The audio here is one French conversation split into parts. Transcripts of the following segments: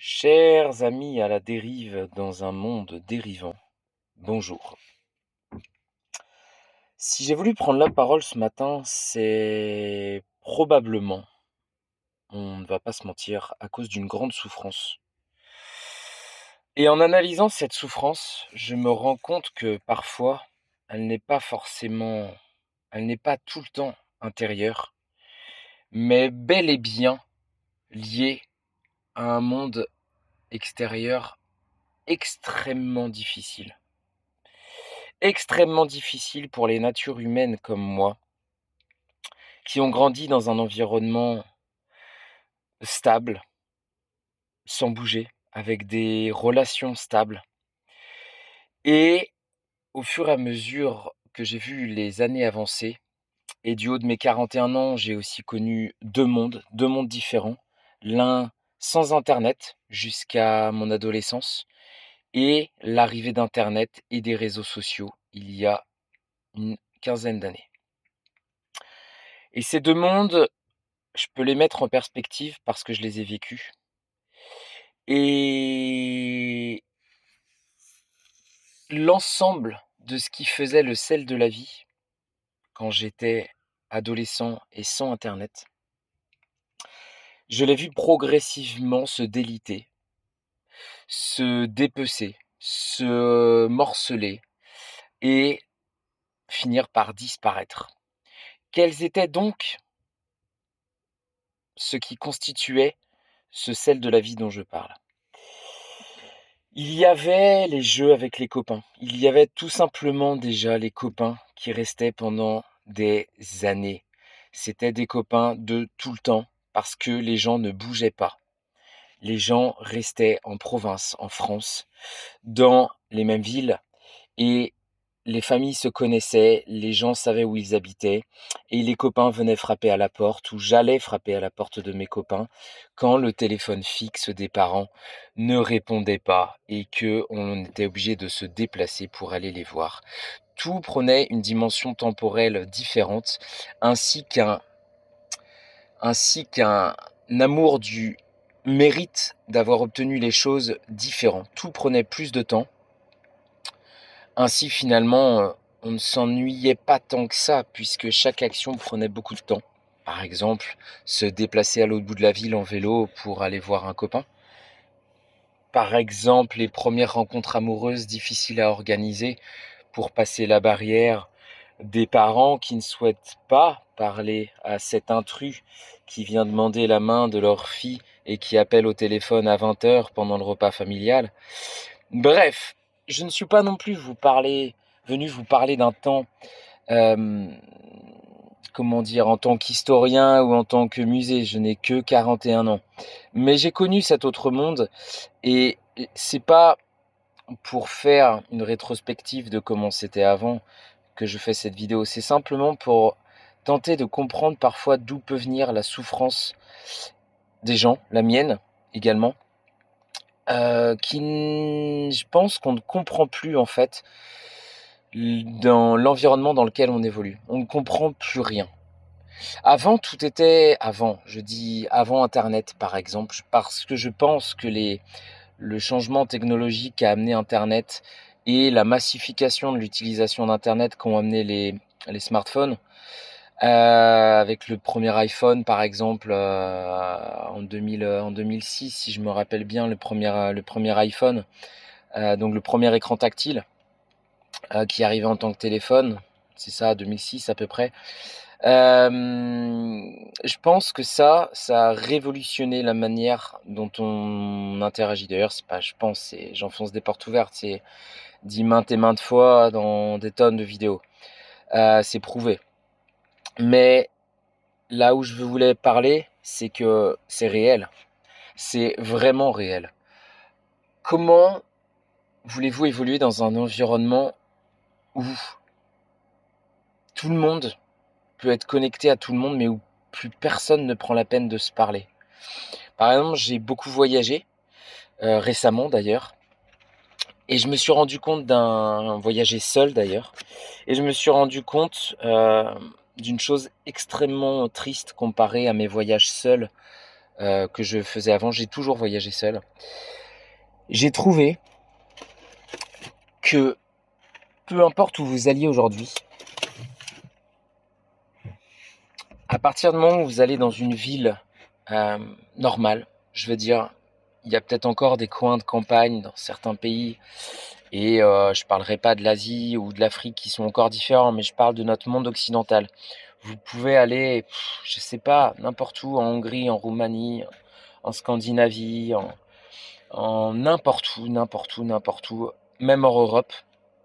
Chers amis à la dérive dans un monde dérivant, bonjour. Si j'ai voulu prendre la parole ce matin, c'est probablement, on ne va pas se mentir, à cause d'une grande souffrance. Et en analysant cette souffrance, je me rends compte que parfois, elle n'est pas forcément, elle n'est pas tout le temps intérieure, mais bel et bien liée à un monde extérieur extrêmement difficile. Extrêmement difficile pour les natures humaines comme moi, qui ont grandi dans un environnement stable, sans bouger, avec des relations stables. Et au fur et à mesure que j'ai vu les années avancer, et du haut de mes 41 ans, j'ai aussi connu deux mondes différents. L'un sans internet jusqu'à mon adolescence, et l'arrivée d'internet et des réseaux sociaux il y a une quinzaine d'années. Et ces deux mondes, je peux les mettre en perspective parce que je les ai vécus. Et l'ensemble de ce qui faisait le sel de la vie, quand j'étais adolescent et sans internet, je l'ai vu progressivement se déliter, se dépecer, se morceler et finir par disparaître. Quels étaient donc ce qui constituait ce sel de la vie dont je parle? Il y avait les jeux avec les copains. Il y avait tout simplement déjà les copains qui restaient pendant des années. C'étaient des copains de tout le temps parce que les gens ne bougeaient pas. Les gens restaient en province, en France, dans les mêmes villes, et les familles se connaissaient, les gens savaient où ils habitaient, et les copains venaient frapper à la porte, ou j'allais frapper à la porte de mes copains quand le téléphone fixe des parents ne répondait pas et que on était obligé de se déplacer pour aller les voir. Tout prenait une dimension temporelle différente, ainsi qu'un amour du mérite d'avoir obtenu les choses différent. Tout prenait plus de temps. Ainsi, finalement, on ne s'ennuyait pas tant que ça, puisque chaque action prenait beaucoup de temps. Par exemple, se déplacer à l'autre bout de la ville en vélo pour aller voir un copain. Par exemple, les premières rencontres amoureuses difficiles à organiser pour passer la barrière des parents qui ne souhaitent pas parler à cet intrus qui vient demander la main de leur fille et qui appelle au téléphone à 20h pendant le repas familial. Bref, je ne suis pas non plus venu vous parler d'un temps, comment dire, en tant qu'historien ou en tant que musée. Je n'ai que 41 ans. Mais j'ai connu cet autre monde, et c'est pas pour faire une rétrospective de comment c'était avant que je fais cette vidéo. C'est simplement pour tenter de comprendre parfois d'où peut venir la souffrance des gens, la mienne également, je pense qu'on ne comprend plus en fait dans l'environnement dans lequel on évolue. On ne comprend plus rien. Avant, tout était avant. Je dis avant Internet, par exemple, parce que je pense que le changement technologique a amené Internet et la massification de l'utilisation d'Internet qu'ont amené les smartphones, avec le premier iPhone, par exemple, en 2006, si je me rappelle bien, le premier iPhone, donc le premier écran tactile, qui arrivait en tant que téléphone, c'est ça, 2006 à peu près. Je pense que ça a révolutionné la manière dont on interagit. D'ailleurs, c'est pas je pense, c'est j'enfonce des portes ouvertes, c'est dit maintes et maintes fois dans des tonnes de vidéos. C'est prouvé. Mais là où je voulais parler, c'est que c'est réel. C'est vraiment réel. Comment voulez-vous évoluer dans un environnement où tout le monde peut être connecté à tout le monde, mais où plus personne ne prend la peine de se parler? Par exemple, j'ai beaucoup voyagé, récemment d'ailleurs, et je me suis rendu compte voyager seul d'ailleurs, et je me suis rendu compte d'une chose extrêmement triste comparée à mes voyages seuls que je faisais avant. J'ai toujours voyagé seul. J'ai trouvé que peu importe où vous alliez aujourd'hui, à partir du moment où vous allez dans une ville normale, je veux dire, il y a peut-être encore des coins de campagne dans certains pays, et je parlerai pas de l'Asie ou de l'Afrique qui sont encore différents, mais je parle de notre monde occidental. Vous pouvez aller, je sais pas, n'importe où, en Hongrie, en Roumanie, en Scandinavie, en n'importe où, n'importe où, n'importe où, même en Europe.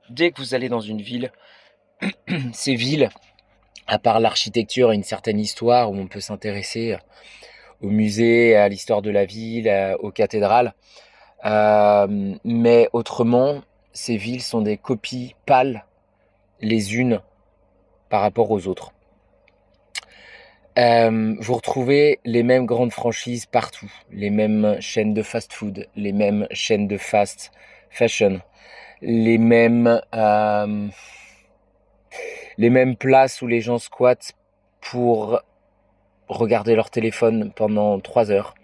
Dès que vous allez dans une ville, ces villes, à part l'architecture et une certaine histoire où on peut s'intéresser au musée, à l'histoire de la ville, aux cathédrales, mais autrement, ces villes sont des copies pâles les unes par rapport aux autres. Vous retrouvez les mêmes grandes franchises partout, les mêmes chaînes de fast-food, les mêmes chaînes de fast fashion, les mêmes places où les gens squattent pour regarder leur téléphone pendant 3 heures.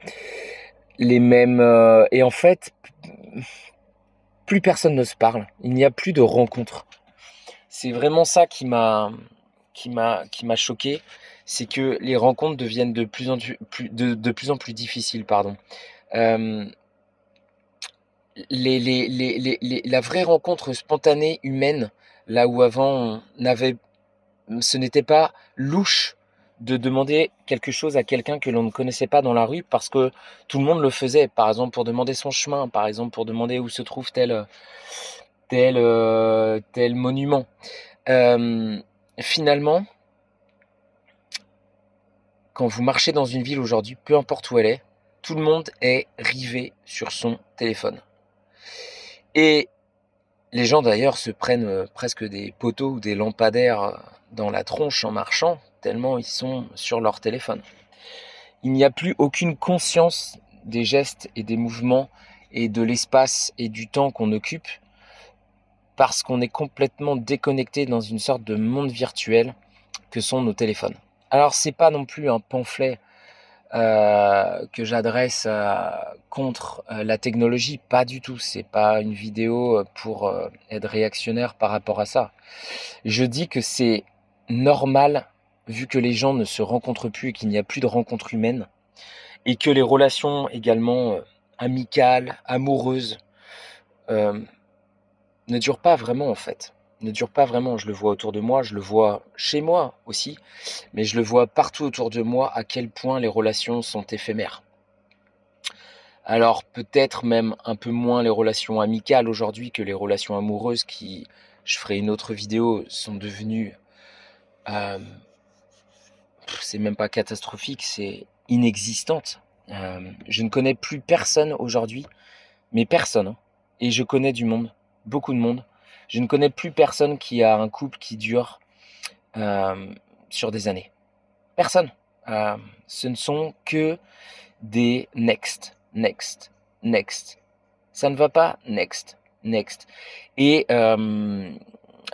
Les mêmes et en fait, plus personne ne se parle. Il n'y a plus de rencontres. C'est vraiment ça qui m'a choqué, c'est que les rencontres deviennent de plus en plus difficiles, pardon. La vraie rencontre spontanée humaine, là où avant ce n'était pas louche de demander quelque chose à quelqu'un que l'on ne connaissait pas dans la rue, parce que tout le monde le faisait, par exemple pour demander son chemin, par exemple pour demander où se trouve tel monument. Finalement, quand vous marchez dans une ville aujourd'hui, peu importe où elle est, tout le monde est rivé sur son téléphone. Et les gens d'ailleurs se prennent presque des poteaux ou des lampadaires dans la tronche en marchant, tellement ils sont sur leur téléphone. Il n'y a plus aucune conscience des gestes et des mouvements et de l'espace et du temps qu'on occupe, parce qu'on est complètement déconnecté dans une sorte de monde virtuel que sont nos téléphones. Alors c'est pas non plus un pamphlet que j'adresse contre la technologie, pas du tout. C'est pas une vidéo pour être réactionnaire par rapport à ça. Je dis que c'est normal, vu que les gens ne se rencontrent plus et qu'il n'y a plus de rencontres humaines, et que les relations également amicales, amoureuses, ne durent pas vraiment en fait. Ne durent pas vraiment. Je le vois autour de moi, je le vois chez moi aussi, mais je le vois partout autour de moi à quel point les relations sont éphémères. Alors peut-être même un peu moins les relations amicales aujourd'hui que les relations amoureuses qui, je ferai une autre vidéo, sont devenues, c'est même pas catastrophique, c'est inexistante. Je ne connais plus personne aujourd'hui, mais personne, hein. Et je connais du monde, beaucoup de monde. Je ne connais plus personne qui a un couple qui dure sur des années. Personne. Ce ne sont que des next. Ça ne va pas, next. Et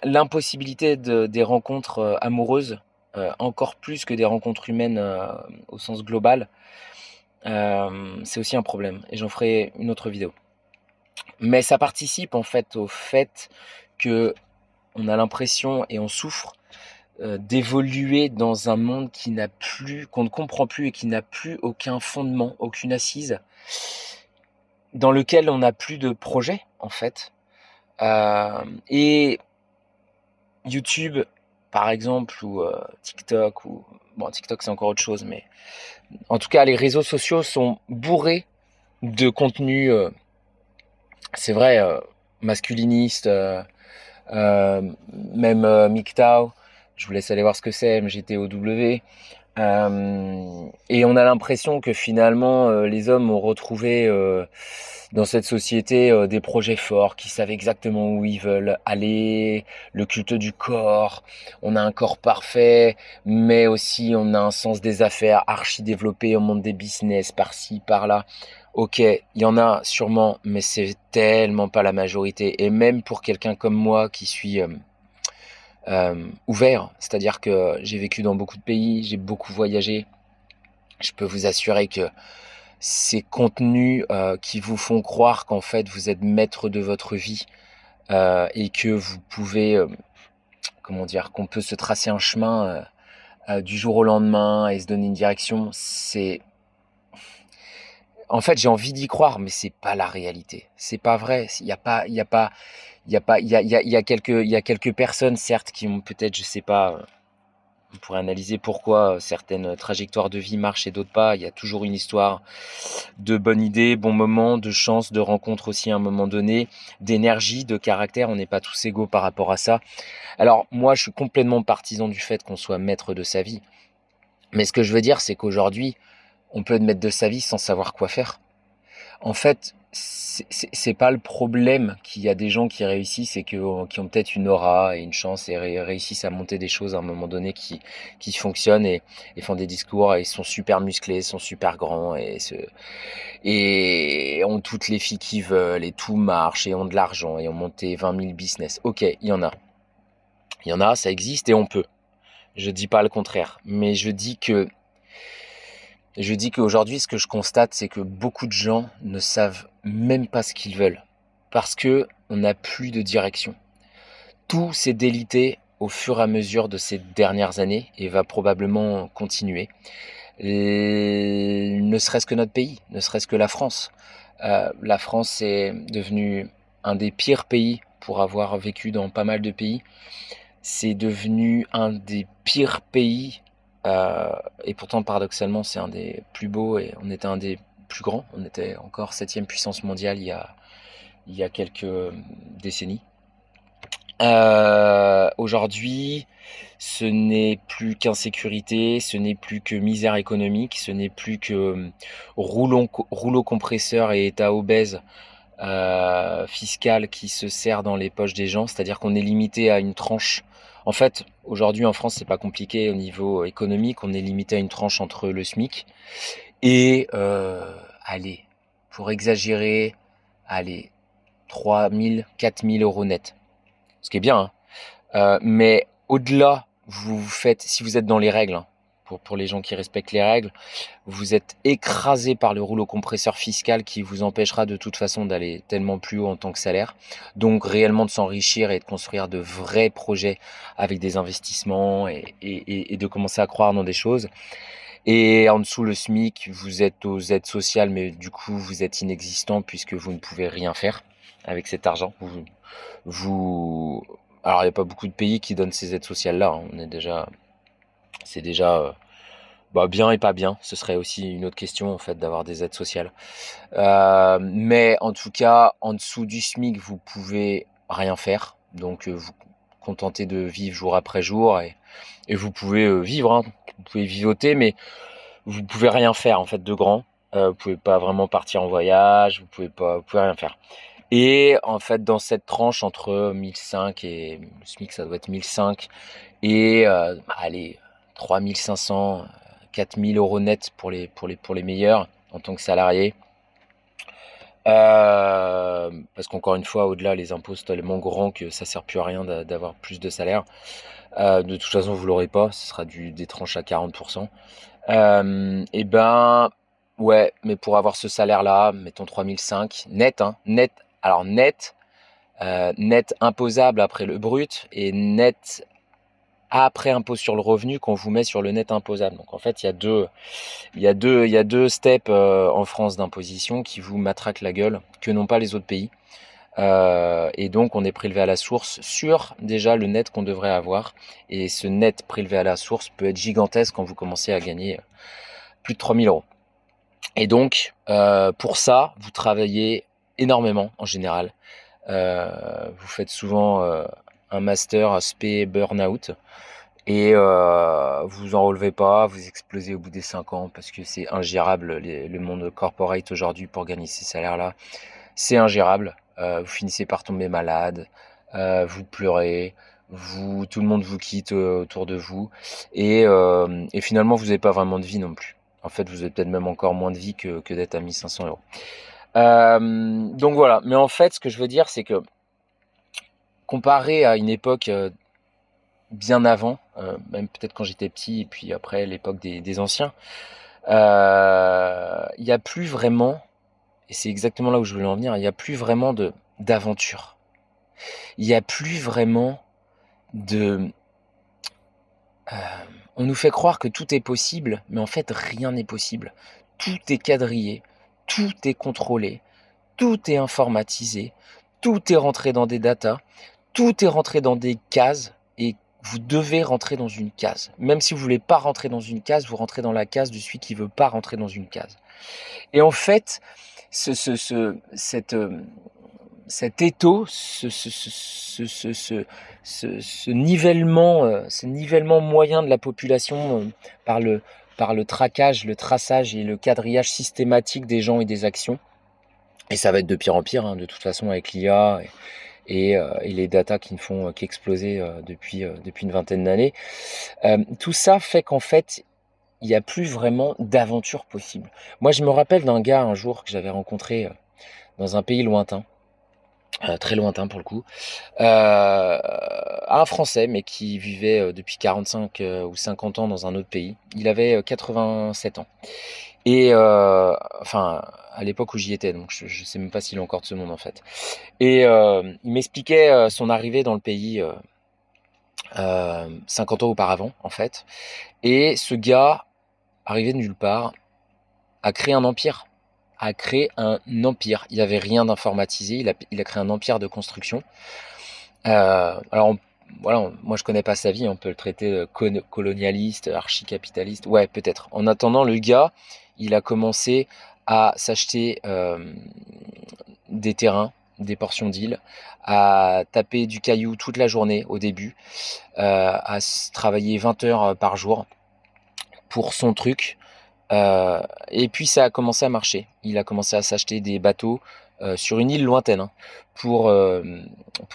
l'impossibilité des rencontres amoureuses, encore plus que des rencontres humaines au sens global, c'est aussi un problème. Et j'en ferai une autre vidéo. Mais ça participe en fait au fait que on a l'impression et on souffre d'évoluer dans un monde qu'on ne comprend plus et qui n'a plus aucun fondement, aucune assise, dans lequel on n'a plus de projet en fait. Et YouTube, par exemple, ou TikTok, bon, TikTok c'est encore autre chose, mais en tout cas les réseaux sociaux sont bourrés de contenu, c'est vrai, masculiniste, même MGTOW. Je vous laisse aller voir ce que c'est, MGTOW. Et on a l'impression que finalement les hommes ont retrouvé dans cette société des projets forts, qui savent exactement où ils veulent aller, le culte du corps. On a un corps parfait, mais aussi on a un sens des affaires archi développé, on monte des business par-ci, par-là. Ok, il y en a sûrement, mais c'est tellement pas la majorité. Et même pour quelqu'un comme moi qui suis ouvert, c'est-à-dire que j'ai vécu dans beaucoup de pays, j'ai beaucoup voyagé, je peux vous assurer que ces contenus qui vous font croire qu'en fait vous êtes maître de votre vie et que vous pouvez, comment dire, qu'on peut se tracer un chemin du jour au lendemain et se donner une direction, en fait, j'ai envie d'y croire, mais c'est pas la réalité. C'est pas vrai. Il y a quelques personnes, certes, qui ont peut-être, je sais pas, on pourrait analyser pourquoi certaines trajectoires de vie marchent et d'autres pas. Il y a toujours une histoire de bonnes idées, bons moments, de chance, de rencontre aussi à un moment donné, d'énergie, de caractère. On n'est pas tous égaux par rapport à ça. Alors, moi, je suis complètement partisan du fait qu'on soit maître de sa vie. Mais ce que je veux dire, c'est qu'aujourd'hui, on peut être maître de sa vie sans savoir quoi faire. En fait, c'est pas le problème qu'il y a des gens qui réussissent et qui ont peut-être une aura et une chance et réussissent à monter des choses à un moment donné qui fonctionnent et font des discours et sont super musclés, sont super grands et ont toutes les filles qu'ils veulent et tout marche et ont de l'argent et ont monté 20 000 business. Ok, il y en a. Il y en a, ça existe et on peut. Je dis pas le contraire, mais je dis qu'aujourd'hui, ce que je constate, c'est que beaucoup de gens ne savent même pas ce qu'ils veulent parce que on n'a plus de direction. Tout s'est délité au fur et à mesure de ces dernières années et va probablement continuer. Ne serait-ce que notre pays, ne serait-ce que la France. La France est devenue un des pires pays pour avoir vécu dans pas mal de pays. C'est devenu un des pires pays euh, et pourtant paradoxalement c'est un des plus beaux et on était un des plus grands. On était encore septième puissance mondiale il y a quelques décennies. Aujourd'hui, ce n'est plus qu'insécurité, ce n'est plus que misère économique, ce n'est plus que rouleau compresseur et état obèse fiscal qui se serre dans les poches des gens, c'est-à-dire qu'on est limité à une tranche. En fait, aujourd'hui en France, c'est pas compliqué au niveau économique, on est limité à une tranche entre le SMIC et, allez, pour exagérer, allez, 3 000, 4 000 € net. Ce qui est bien, hein. Mais au-delà, vous faites, si vous êtes dans les règles, hein, pour les gens qui respectent les règles, vous êtes écrasé par le rouleau compresseur fiscal qui vous empêchera de toute façon d'aller tellement plus haut en tant que salaire. Donc réellement de s'enrichir et de construire de vrais projets avec des investissements et de commencer à croire dans des choses. Et en dessous le SMIC, vous êtes aux aides sociales, mais du coup vous êtes inexistant puisque vous ne pouvez rien faire avec cet argent. Vous... Alors il n'y a pas beaucoup de pays qui donnent ces aides sociales-là, hein. C'est déjà bien et pas bien. Ce serait aussi une autre question en fait d'avoir des aides sociales. Mais en tout cas, en dessous du SMIC, vous pouvez rien faire. Donc vous contenter de vivre jour après jour et vous pouvez vivre, hein. Vous pouvez vivoter, mais vous pouvez rien faire en fait de grand. Vous pouvez pas vraiment partir en voyage, vous pouvez rien faire. Et en fait, dans cette tranche entre 1005 et le SMIC, ça doit être 1005 et allez, 3500, 4000 € net pour les meilleurs en tant que salarié. Parce qu'encore une fois, au-delà, les impôts sont tellement grands que ça sert plus à rien d'avoir plus de salaire. De toute façon, vous l'aurez pas, ce sera des tranches à 40%. Et ben, ouais, mais pour avoir ce salaire-là, mettons 3005 net, hein, net. Alors net imposable après le brut et net après impôt sur le revenu qu'on vous met sur le net imposable. Donc en fait, il y a deux steps en France d'imposition qui vous matraquent la gueule que n'ont pas les autres pays. Et donc on est prélevé à la source sur déjà le net qu'on devrait avoir. Et ce net prélevé à la source peut être gigantesque quand vous commencez à gagner plus de 3000 €. Et donc pour ça, vous travaillez énormément en général. Vous faites souvent un master SP burn-out et vous en relevez pas, vous explosez au bout des 5 ans parce que c'est ingérable le monde corporate aujourd'hui pour gagner ces salaires-là. C'est ingérable. Vous finissez par tomber malade, vous pleurez, tout le monde vous quitte autour de vous et finalement vous n'avez pas vraiment de vie non plus. En fait, vous avez peut-être même encore moins de vie que d'être à 1500 €. Donc voilà. Mais en fait, ce que je veux dire, c'est que comparé à une époque bien avant, même peut-être quand j'étais petit et puis après l'époque des anciens, il n'y a plus vraiment, et c'est exactement là où je voulais en venir, il n'y a plus vraiment d'aventure. Il n'y a plus vraiment de... on nous fait croire que tout est possible, mais en fait rien n'est possible. Tout est quadrillé, tout est contrôlé, tout est informatisé, tout est rentré dans des datas, tout est rentré dans des cases, et vous devez rentrer dans une case. Même si vous voulez pas rentrer dans une case, vous rentrez dans la case de celui qui veut pas rentrer dans une case. Et en fait, cet étau, ce nivellement moyen de la population par le traquage, le traçage et le quadrillage systématique des gens et des actions. Et ça va être de pire en pire, hein, de toute façon, avec l'IA et les datas qui ne font qu'exploser depuis une vingtaine d'années. Tout ça fait qu'en fait, il n'y a plus vraiment d'aventure possible. Moi, je me rappelle d'un gars un jour que j'avais rencontré dans un pays lointain, très lointain pour le coup, un Français, mais qui vivait depuis 45 ou 50 ans dans un autre pays. Il avait 87 ans. Et enfin, à l'époque où j'y étais, donc je ne sais même pas s'il est encore de ce monde en fait. Et il m'expliquait son arrivée dans le pays 50 ans auparavant en fait. Et ce gars, arrivé de nulle part, a créé un empire. A créé un empire. Il n'avait rien d'informatisé, il a créé un empire de construction. Alors voilà, moi je connais pas sa vie, on peut le traiter de colonialiste, archi-capitaliste, ouais peut-être. En attendant, le gars, il a commencé à s'acheter des terrains, des portions d'îles, à taper du caillou toute la journée au début, à travailler 20 heures par jour pour son truc. Et puis ça a commencé à marcher. Il a commencé à s'acheter des bateaux sur une île lointaine, hein, pour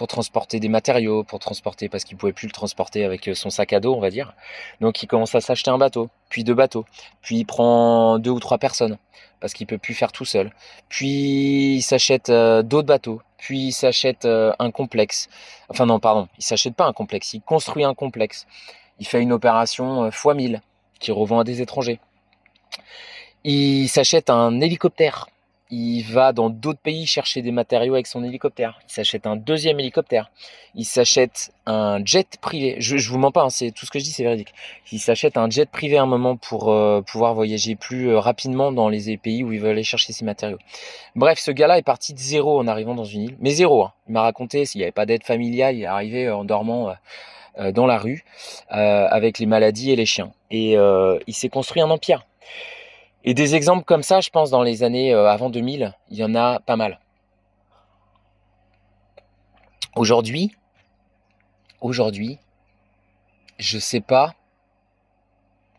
transporter des matériaux, pour transporter, parce qu'il pouvait plus le transporter avec son sac à dos, on va dire. Donc il commence à s'acheter un bateau, puis deux bateaux, puis il prend 2 ou 3 personnes parce qu'il peut plus faire tout seul. Puis il s'achète d'autres bateaux, puis il s'achète un complexe. Enfin non, pardon, il s'achète pas un complexe, il construit un complexe. Il fait une opération fois 1000 qui revend à des étrangers. Il s'achète un hélicoptère. Il va dans d'autres pays chercher des matériaux avec son hélicoptère. Il s'achète un deuxième hélicoptère. Il s'achète un jet privé. Je vous mens pas, hein, c'est tout ce que je dis, c'est véridique. Il s'achète un jet privé à un moment pour pouvoir voyager plus rapidement dans les pays où il veut aller chercher ses matériaux. Bref, ce gars-là est parti de zéro en arrivant dans une île. Mais zéro, hein. Il m'a raconté, s'il n'y avait pas d'aide familiale, il est arrivé en dormant dans la rue avec les maladies et les chiens. Et il s'est construit un empire. Et des exemples comme ça, je pense, dans les années avant 2000, il y en a pas mal. Aujourd'hui, je sais pas,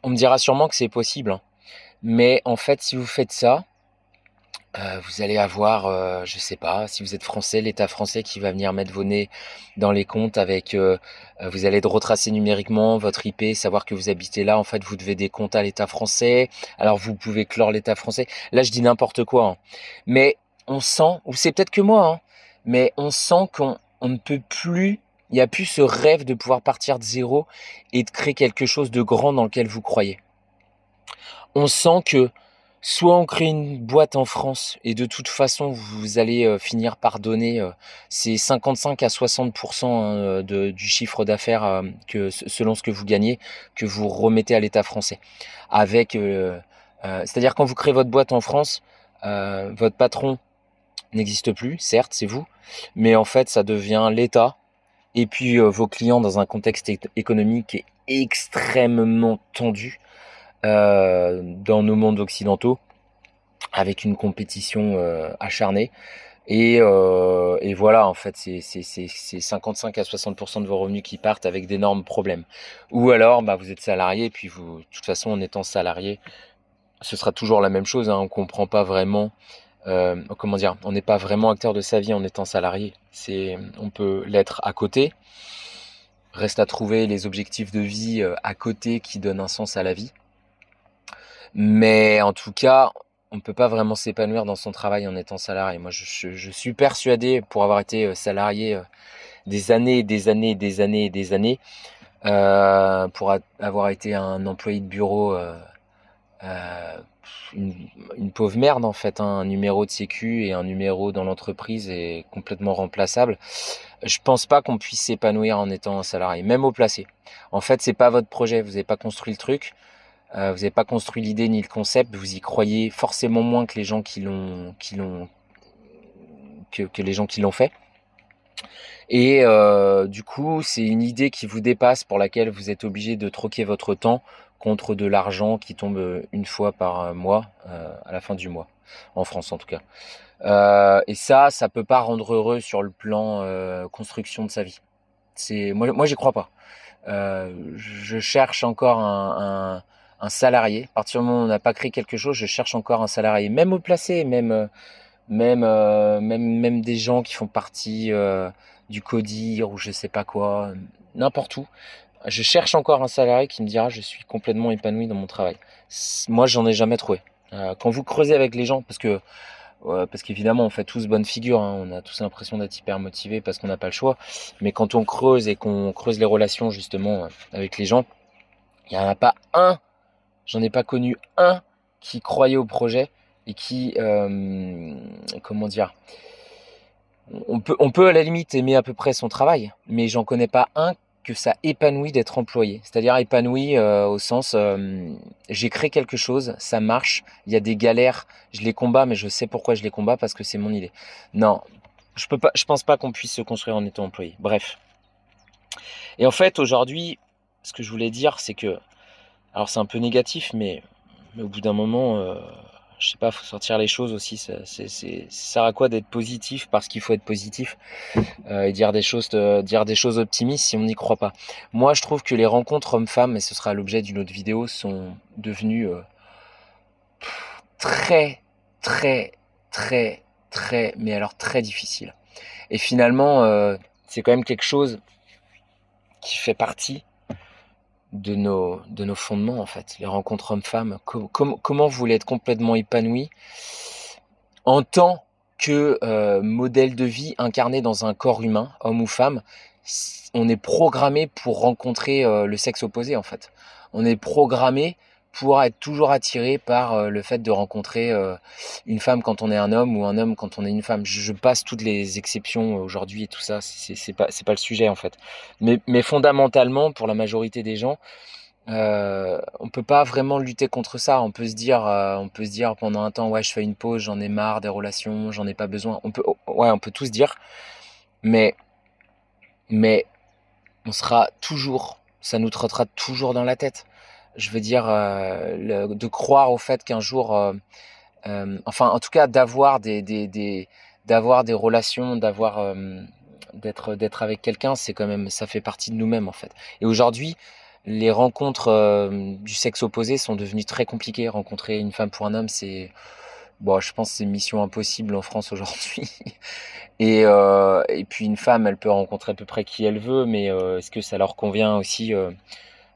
on me dira sûrement que c'est possible, hein. Mais en fait, si vous faites ça, vous allez avoir, je sais pas, si vous êtes français, l'État français qui va venir mettre vos nez dans les comptes avec, vous allez être retracé numériquement votre IP, savoir que vous habitez là. En fait, vous devez des comptes à l'État français. Alors, vous pouvez clore l'État français. Là, je dis n'importe quoi, hein. Mais on sent, ou c'est peut-être que moi, hein, mais on sent qu'on ne peut plus, il n'y a plus ce rêve de pouvoir partir de zéro et de créer quelque chose de grand dans lequel vous croyez. On sent que soit on crée une boîte en France et de toute façon vous allez finir par donner ces 55 à 60% hein, du chiffre d'affaires que selon ce que vous gagnez, que vous remettez à l'État français. Avec, c'est-à-dire quand vous créez votre boîte en France, votre patron n'existe plus, certes c'est vous, mais en fait ça devient l'État et puis vos clients dans un contexte économique extrêmement tendu dans nos mondes occidentaux, avec une compétition acharnée. Et voilà, en fait, c'est 55 à 60% de vos revenus qui partent avec d'énormes problèmes. Ou alors, bah, vous êtes salarié, et puis vous, de toute façon, en étant salarié, ce sera toujours la même chose, hein, on comprend pas vraiment, comment dire, on n'est pas vraiment acteur de sa vie en étant salarié. On peut l'être à côté. Reste à trouver les objectifs de vie à côté qui donnent un sens à la vie. Mais en tout cas, on ne peut pas vraiment s'épanouir dans son travail en étant salarié. Moi, je suis persuadé, pour avoir été salarié des années, des années, des années, des années, pour avoir été un employé de bureau euh, une pauvre merde en fait, hein. Un numéro de sécu et un numéro dans l'entreprise est complètement remplaçable. Je pense pas qu'on puisse s'épanouir en étant un salarié, même au placé. En fait, c'est pas votre projet, vous n'avez pas construit le truc, vous n'avez pas construit l'idée ni le concept, vous y croyez forcément moins que les gens que les gens qui l'ont fait. Et du coup, c'est une idée qui vous dépasse pour laquelle vous êtes obligé de troquer votre temps contre de l'argent qui tombe une fois par mois, à la fin du mois, en France en tout cas. Et ça peut pas rendre heureux sur le plan construction de sa vie. Moi j'y crois pas. Je cherche encore un salarié. À partir du moment où on n'a pas créé quelque chose, je cherche encore un salarié, même au placé, même des gens qui font partie du CODIR ou je sais pas quoi, n'importe où. Je cherche encore un salarié qui me dira je suis complètement épanoui dans mon travail. Moi, j'en ai jamais trouvé. Quand vous creusez avec les gens, parce qu'évidemment, on fait tous bonne figure, hein, on a tous l'impression d'être hyper motivés parce qu'on n'a pas le choix. Mais quand on creuse et qu'on creuse les relations justement avec les gens, il n'y en a pas un, j'en ai pas connu un qui croyait au projet et qui, comment dire, on peut à la limite aimer à peu près son travail, mais j'en connais pas un que ça épanouit d'être employé. C'est-à-dire épanoui au sens, j'ai créé quelque chose, ça marche, il y a des galères, je les combats, mais je sais pourquoi je les combats parce que c'est mon idée. Non, je pense pas qu'on puisse se construire en étant employé. Bref. Et en fait, aujourd'hui, ce que je voulais dire, c'est que, alors c'est un peu négatif, mais au bout d'un moment, je sais pas, faut sortir les choses aussi. Ça sert à quoi d'être positif parce qu'il faut être positif et dire des choses optimistes si on n'y croit pas. Moi, je trouve que les rencontres hommes-femmes, et ce sera l'objet d'une autre vidéo, sont devenues très, très, très, très, mais alors très difficiles. Et finalement, c'est quand même quelque chose qui fait partie de nos fondements, en fait. Les rencontres hommes-femmes. Comment vous voulez être complètement épanoui en tant que modèle de vie incarné dans un corps humain, homme ou femme? On est programmé pour rencontrer le sexe opposé, en fait. On est programmé pour être toujours attiré par le fait de rencontrer une femme quand on est un homme ou un homme quand on est une femme. Je passe toutes les exceptions aujourd'hui et tout ça, c'est pas le sujet en fait. Mais fondamentalement, pour la majorité des gens, on peut pas vraiment lutter contre ça. On peut se dire pendant un temps, ouais, je fais une pause, j'en ai marre des relations, j'en ai pas besoin. Ouais, on peut tous dire, mais, mais on sera toujours, ça nous trottera toujours dans la tête. Je veux dire, de croire au fait qu'un jour, enfin, en tout cas, d'avoir des relations, d'être avec quelqu'un, c'est quand même, ça fait partie de nous-mêmes en fait. Et aujourd'hui, les rencontres du sexe opposé sont devenues très compliquées. Rencontrer une femme pour un homme, bon, je pense que c'est mission impossible en France aujourd'hui. Et puis une femme, elle peut rencontrer à peu près qui elle veut, mais est-ce que ça leur convient aussi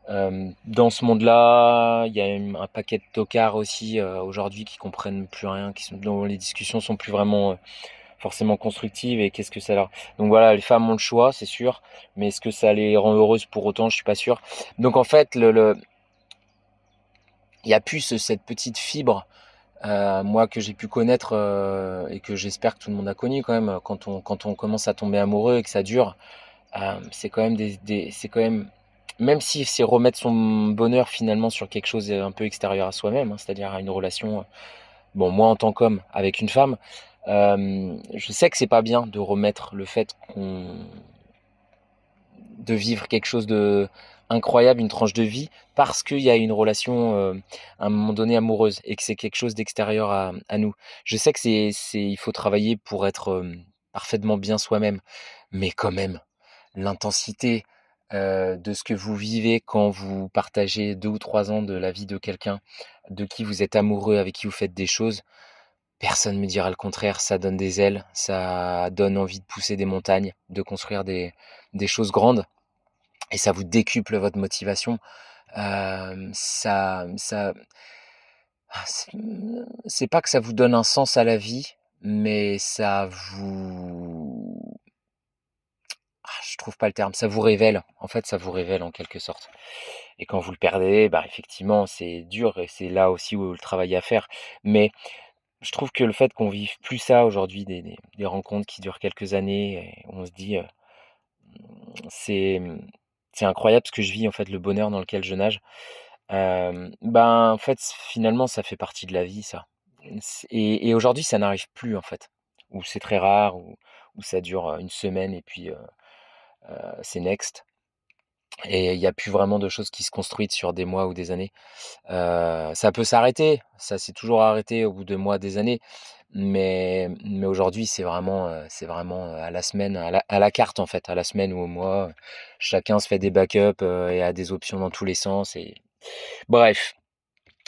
dans ce monde-là? Il y a un paquet de tocards aussi aujourd'hui qui comprennent plus rien, dont les discussions sont plus vraiment forcément constructives et qu'est-ce que ça leur... Donc voilà, les femmes ont le choix, c'est sûr, mais est-ce que ça les rend heureuses pour autant? Je suis pas sûr. Donc en fait, il y a plus cette petite fibre, moi que j'ai pu connaître et que j'espère que tout le monde a connu quand même, quand on commence à tomber amoureux et que ça dure, c'est quand même c'est quand même, même si c'est remettre son bonheur finalement sur quelque chose un peu extérieur à soi-même, hein, c'est-à-dire à une relation, bon, moi en tant qu'homme avec une femme, je sais que c'est pas bien de remettre le fait de vivre quelque chose de incroyable, une tranche de vie, parce qu'il y a une relation à un moment donné amoureuse et que c'est quelque chose d'extérieur à nous. Je sais que il faut travailler pour être parfaitement bien soi-même, mais quand même, l'intensité de ce que vous vivez quand vous partagez 2 ou 3 ans de la vie de quelqu'un, de qui vous êtes amoureux, avec qui vous faites des choses, personne ne me dira le contraire. Ça donne des ailes, ça donne envie de pousser des montagnes, de construire des choses grandes, et ça vous décuple votre motivation. Ça, c'est pas que ça vous donne un sens à la vie, mais je trouve pas le terme, ça vous révèle. En fait, ça vous révèle en quelque sorte. Et quand vous le perdez, bah, effectivement, c'est dur et c'est là aussi où le travail est à faire. Mais je trouve que le fait qu'on vive plus ça aujourd'hui, des rencontres qui durent quelques années et on se dit, c'est, c'est incroyable ce que je vis, en fait, le bonheur dans lequel je nage. Ben, en fait, finalement, ça fait partie de la vie, ça. Et aujourd'hui, ça n'arrive plus, en fait. Ou c'est très rare, ou ça dure, une semaine et puis, c'est next. Et il y a plus vraiment de choses qui se construisent sur des mois ou des années. Ça peut s'arrêter, ça s'est toujours arrêté au bout de mois, des années, mais aujourd'hui, c'est vraiment, à la semaine, à la carte, en fait, à la semaine ou au mois. Chacun se fait des backups, et a des options dans tous les sens et bref,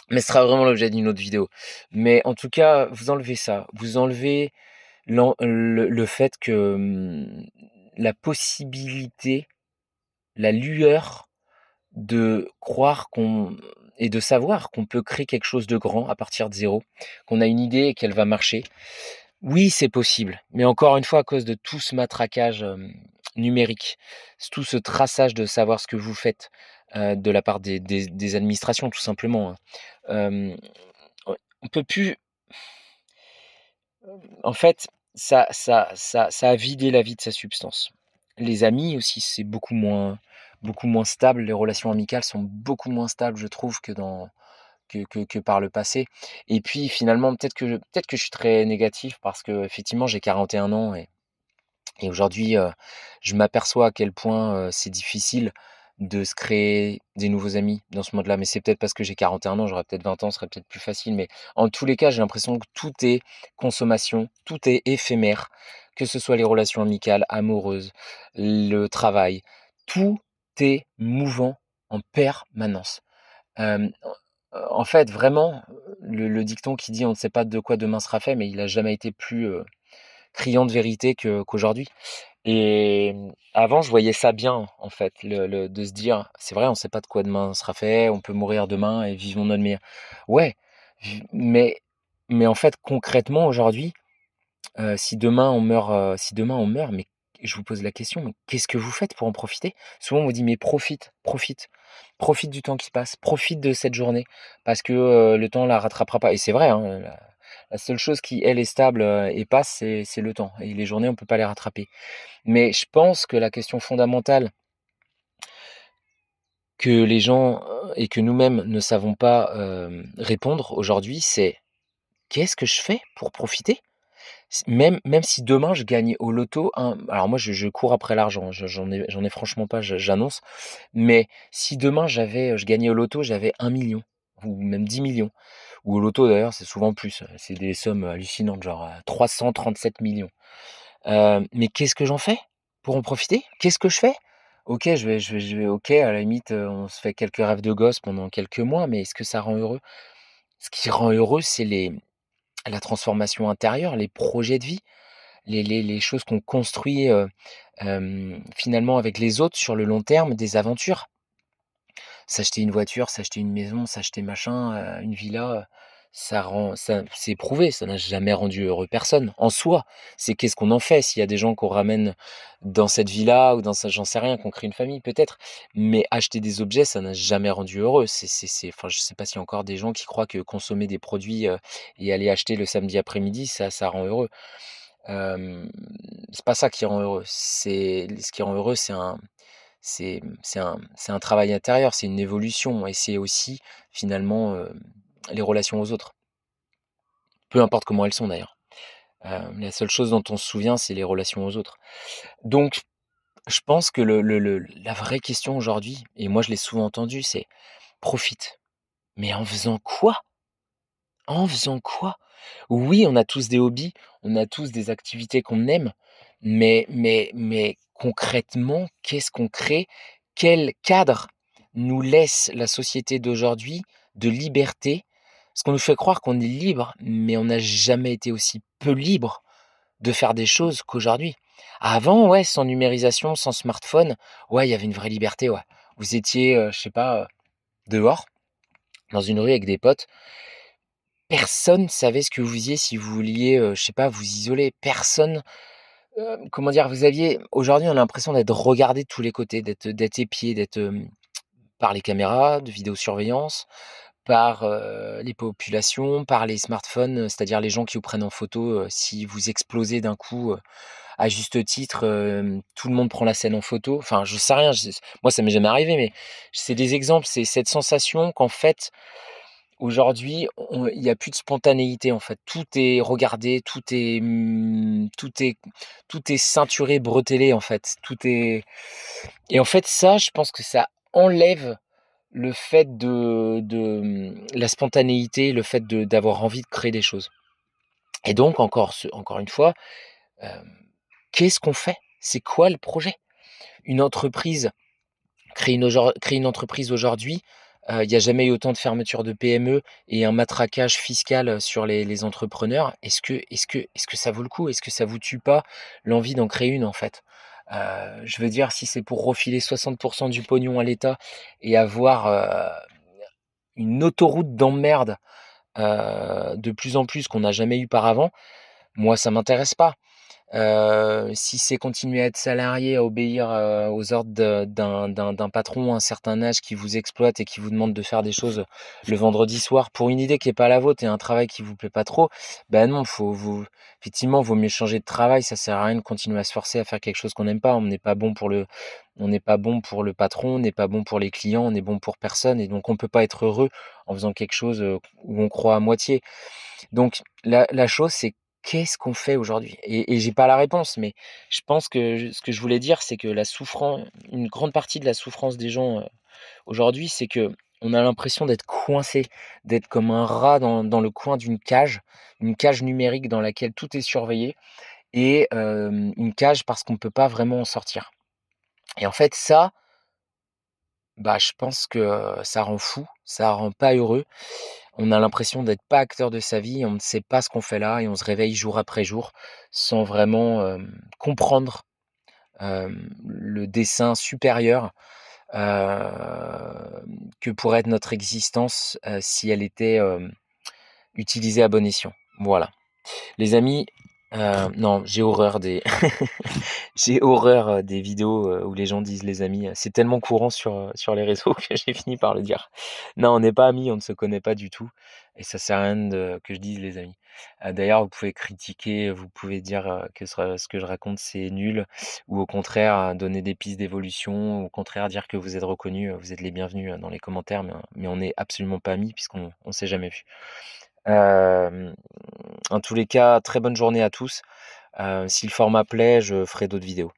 mais ce sera vraiment l'objet d'une autre vidéo. Mais en tout cas, vous enlevez ça, vous enlevez le fait que, la possibilité, la lueur de croire qu'on et de savoir qu'on peut créer quelque chose de grand à partir de zéro, qu'on a une idée et qu'elle va marcher. Oui, c'est possible, mais encore une fois, à cause de tout ce matraquage, numérique, tout ce traçage de savoir ce que vous faites, de la part des administrations tout simplement, hein. On peut plus en fait, ça a vidé la vie de sa substance. Les amis aussi, c'est beaucoup moins stable. Les relations amicales sont beaucoup moins stables, je trouve, que par le passé. Et puis finalement, peut-être que je suis très négatif parce qu'effectivement, j'ai 41 ans et aujourd'hui, je m'aperçois à quel point, c'est difficile de se créer des nouveaux amis dans ce monde-là. Mais c'est peut-être parce que j'ai 41 ans, j'aurais peut-être 20 ans, ce serait peut-être plus facile. Mais en tous les cas, j'ai l'impression que tout est consommation, tout est éphémère, que ce soit les relations amicales, amoureuses, le travail, tout est mouvant en permanence. En fait, vraiment, le dicton qui dit: «On ne sait pas de quoi demain sera fait», mais il a jamais été plus, criant de vérité qu'aujourd'hui. Et avant, je voyais ça bien, en fait, le de se dire: «C'est vrai, on sait pas de quoi demain sera fait, on peut mourir demain et vivons notre meilleur». Ouais, mais en fait, concrètement, aujourd'hui, si demain on meurt, mais je vous pose la question, mais qu'est-ce que vous faites pour en profiter? Souvent, on vous dit: «Mais profite, profite, profite du temps qui passe, profite de cette journée parce que, le temps la rattrapera pas» et c'est vrai, hein, la seule chose qui, elle, est stable, et passe, c'est le temps et les journées, on peut pas les rattraper. Mais je pense que la question fondamentale que les gens, et que nous-mêmes ne savons pas, répondre aujourd'hui, c'est: «Qu'est-ce que je fais pour profiter?» Même si demain je gagnais au loto un alors moi je cours après l'argent, j'en ai franchement pas, j'annonce, mais si demain je gagnais au loto, j'avais 1 million ou même 10 millions ou au loto d'ailleurs, c'est souvent plus, c'est des sommes hallucinantes, genre, 337 millions. Mais qu'est-ce que j'en fais pour en profiter? Qu'est-ce que je fais? OK, je vais OK, à la limite, on se fait quelques rêves de gosse pendant quelques mois, mais est-ce que ça rend heureux? Ce qui rend heureux, c'est la transformation intérieure, les projets de vie, les choses qu'on construit, finalement avec les autres sur le long terme, des aventures. S'acheter une voiture, s'acheter une maison, s'acheter machin, une villa, ça c'est prouvé, ça n'a jamais rendu heureux personne. En soi, c'est qu'est-ce qu'on en fait? S'il y a des gens qu'on ramène dans cette villa ou dans ça, j'en sais rien, qu'on crée une famille peut-être, mais acheter des objets, ça n'a jamais rendu heureux. C'est enfin, je sais pas s'il y a encore des gens qui croient que consommer des produits, et aller acheter le samedi après-midi, ça rend heureux. Hem, c'est pas ça qui rend heureux. Ce qui rend heureux, c'est un travail intérieur, c'est une évolution et c'est aussi finalement, les relations aux autres. Peu importe comment elles sont d'ailleurs. La seule chose dont on se souvient, c'est les relations aux autres. Donc je pense que la vraie question aujourd'hui, et moi je l'ai souvent entendu, c'est: «Profite». Mais en faisant quoi? En faisant quoi? Oui, on a tous des hobbies, on a tous des activités qu'on aime, mais concrètement, qu'est-ce qu'on crée? Quel cadre nous laisse la société d'aujourd'hui de liberté? Parce qu'on nous fait croire qu'on est libre, mais on n'a jamais été aussi peu libre de faire des choses qu'aujourd'hui. Avant, ouais, sans numérisation, sans smartphone, ouais, il y avait une vraie liberté, ouais. Vous étiez, je sais pas, dehors, dans une rue avec des potes. Personne savait ce que vous faisiez si vous vouliez, je sais pas, vous isoler. Personne comment dire? Aujourd'hui, on a l'impression d'être regardé de tous les côtés, d'être épié, par les caméras de vidéosurveillance, par, les populations, par les smartphones, c'est-à-dire les gens qui vous prennent en photo, si vous explosez d'un coup, à juste titre, tout le monde prend la scène en photo. Enfin, je sais rien, moi ça m'est jamais arrivé, mais c'est des exemples, c'est cette sensation qu'en fait, aujourd'hui, il y a plus de spontanéité, en fait. Tout est regardé, tout est ceinturé, bretelé, en fait. Tout est et en fait, ça, je pense que ça enlève le fait la spontanéité, le fait d'avoir envie de créer des choses. Et donc encore une fois, hem, qu'est-ce qu'on fait? C'est quoi le projet? Une entreprise créer une entreprise aujourd'hui, il y a jamais eu autant de fermetures de PME et un matraquage fiscal, sur les entrepreneurs. Est-ce que ça vaut le coup? Est-ce que ça vous tue pas l'envie d'en créer une, en fait? Je veux dire, si c'est pour refiler 60 du pognon à l'État et avoir, une autoroute d'emmerde, de plus en plus qu'on n'a jamais eu par avant, moi ça m'intéresse pas. Si c'est continuer à être salarié, à obéir, aux ordres d'un patron à un certain âge qui vous exploite et qui vous demande de faire des choses, le vendredi soir pour une idée qui est pas la vôtre et un travail qui vous plaît pas trop, ben non, effectivement, vaut mieux changer de travail. Ça sert à rien de continuer à se forcer à faire quelque chose qu'on n'aime pas. On n'est pas bon pour le patron, on n'est pas bon pour les clients, on est bon pour personne et donc on peut pas être heureux en faisant quelque chose, où on croit à moitié. Donc la chose, c'est qu'est-ce qu'on fait aujourd'hui? Et j'ai pas la réponse, mais je pense que ce que je voulais dire, c'est que une grande partie de la souffrance des gens, aujourd'hui, c'est que on a l'impression d'être coincé, d'être comme un rat dans le coin d'une cage, une cage numérique dans laquelle tout est surveillé et une cage parce qu'on ne peut pas vraiment en sortir. Et en fait ça, bah, je pense que, ça rend fou, ça rend pas heureux. On a l'impression d'être pas acteur de sa vie, on ne sait pas ce qu'on fait là et on se réveille jour après jour sans vraiment, comprendre, le dessein supérieur, que pourrait être notre existence, si elle était, utilisée à bon escient. Voilà. Les amis, non, j'ai horreur des j'ai horreur, des vidéos, où les gens disent les amis, c'est tellement courant sur les réseaux que j'ai fini par le dire. Non, on n'est pas amis, on ne se connaît pas du tout et ça sert à rien que je dise les amis. D'ailleurs, vous pouvez critiquer, vous pouvez dire, que ce que je raconte c'est nul ou au contraire, donner des pistes d'évolution ou au contraire dire que vous êtes reconnus, vous êtes les bienvenus, dans les commentaires mais on n'est absolument pas amis puisqu'on s'est jamais vus. Hem, En tous les cas, très bonne journée à tous. Si le format plaît, je ferai d'autres vidéos.